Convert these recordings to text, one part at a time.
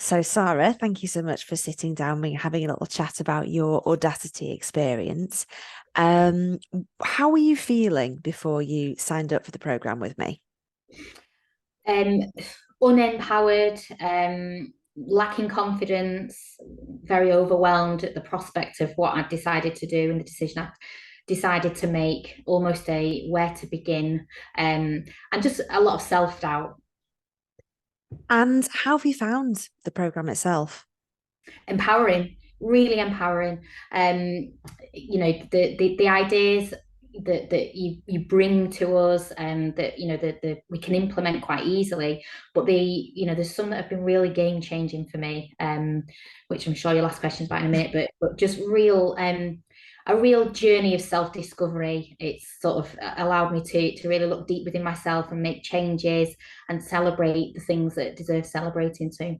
So, Sarah, thank you so much for sitting down and having a little chat about your Audacity experience. Um, how were you feeling before you signed up for the program with me? um, Unempowered, lacking confidence, very overwhelmed at the prospect of what I decided to do and the decision I decided to make, almost a where to begin, and just a lot of self doubt. And how have you found the program itself? Empowering, really empowering. The ideas that you bring to us and that that we can implement quite easily, but there's some that have been really game changing for me, which I'm sure you'll ask questions about in a minute, but just real a real journey of self-discovery. It's sort of allowed me to really look deep within myself and make changes and celebrate the things that deserve celebrating too.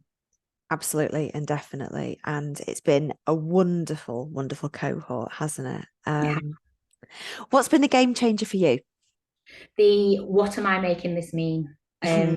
Absolutely and definitely. And it's been a wonderful, wonderful cohort, hasn't it? What's been the game changer for you? The what am I making this mean? I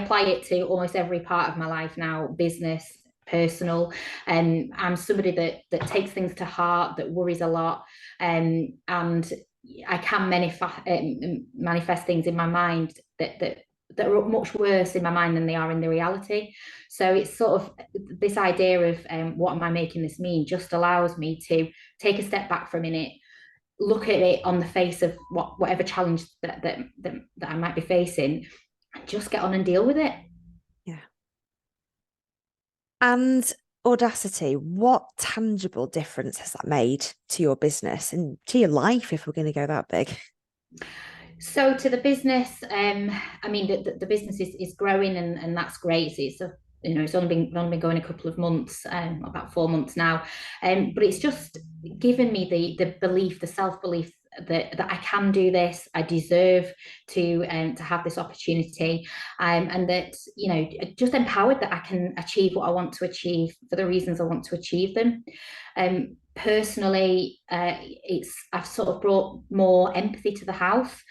apply it to almost every part of my life now, business, personal. I'm somebody that takes things to heart, that worries a lot, and I can manifest things in my mind that are much worse in my mind than they are in the reality. So it's sort of this idea of what am I making this mean just allows me to take a step back for a minute, look at it on the face of whatever challenge that I might be facing, and just get on and deal with it. Yeah. And Audacity, what tangible difference has that made to your business and to your life if we're going to go that big? So to the business, I mean the business is growing and that's great. It's a it's only been going a couple of months, about 4 months now, but it's just given me the belief, the self belief that I can do this. I deserve to have this opportunity, and that just empowered that I can achieve what I want to achieve for the reasons I want to achieve them. Personally, it's I've sort of brought more empathy to the house.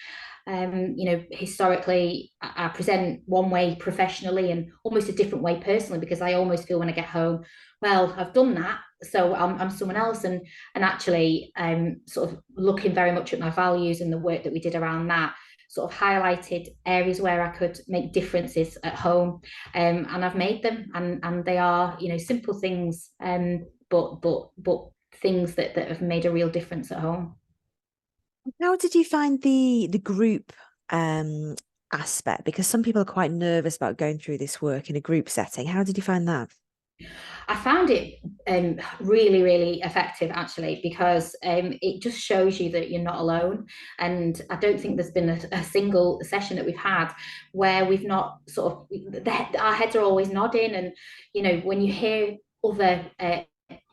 Historically, I present one way professionally and almost a different way personally because I almost feel when I get home, well, I've done that, so I'm someone else, and actually, sort of looking very much at my values and the work that we did around that. Sort of highlighted areas where I could make differences at home, and I've made them, and they are simple things, but things that have made a real difference at home. How did you find the group um aspect? Because some people are quite nervous about going through this work in a group setting. How did you find that? I found it really, really effective actually because it just shows you that you're not alone. And I don't think there's been a single session that we've had where we've not sort of our heads are always nodding. And when you hear other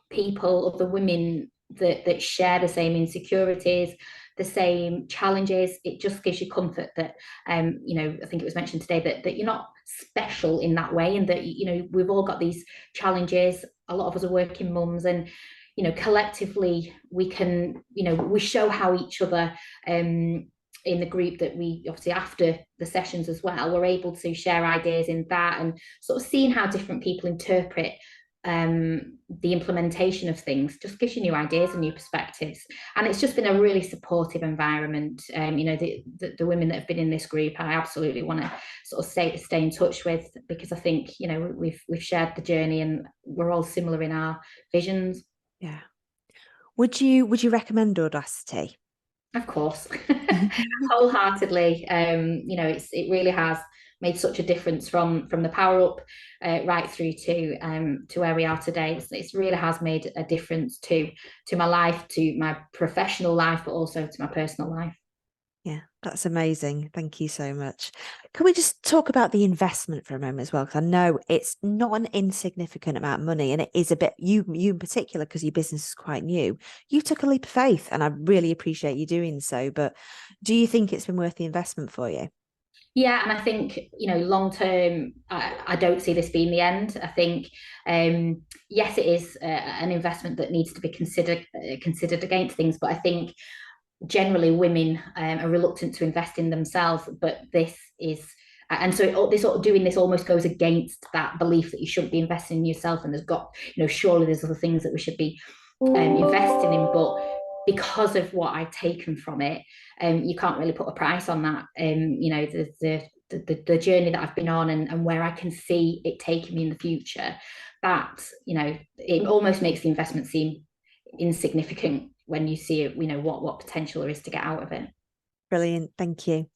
people, other women that share the same insecurities, the same challenges, it just gives you comfort that I think it was mentioned today that you're not special in that way, and that we've all got these challenges. A lot of us are working mums, and collectively we can we show how each other, in the group that we obviously after the sessions as well, we're able to share ideas in that and sort of seeing how different people interpret the implementation of things just gives you new ideas and new perspectives. And it's just been a really supportive environment. The women that have been in this group, I absolutely want to sort of stay in touch with, because I think we've shared the journey and we're all similar in our visions. Yeah. Would you recommend Audacity? Of course, wholeheartedly. It really has made such a difference from the power up, right through to where we are today. It's really has made a difference to my life, to my professional life, but also to my personal life. Yeah, that's amazing. Thank you so much. Can we just talk about the investment for a moment as well? Because I know it's not an insignificant amount of money, and it is a bit you in particular, because your business is quite new. You took a leap of faith, and I really appreciate you doing so. But do you think it's been worth the investment for you? Yeah, and I think long term, I don't see this being the end. I think yes, it is an investment that needs to be considered against things, but I think generally women are reluctant to invest in themselves, but this is And so this doing this almost goes against that belief that you shouldn't be investing in yourself, and there's got, surely there's other things that we should be investing in. But because of what I've taken from it, you can't really put a price on that. The journey that I've been on, and where I can see it taking me in the future, that, it almost makes the investment seem insignificant when you see it, what potential there is to get out of it. Brilliant. Thank you.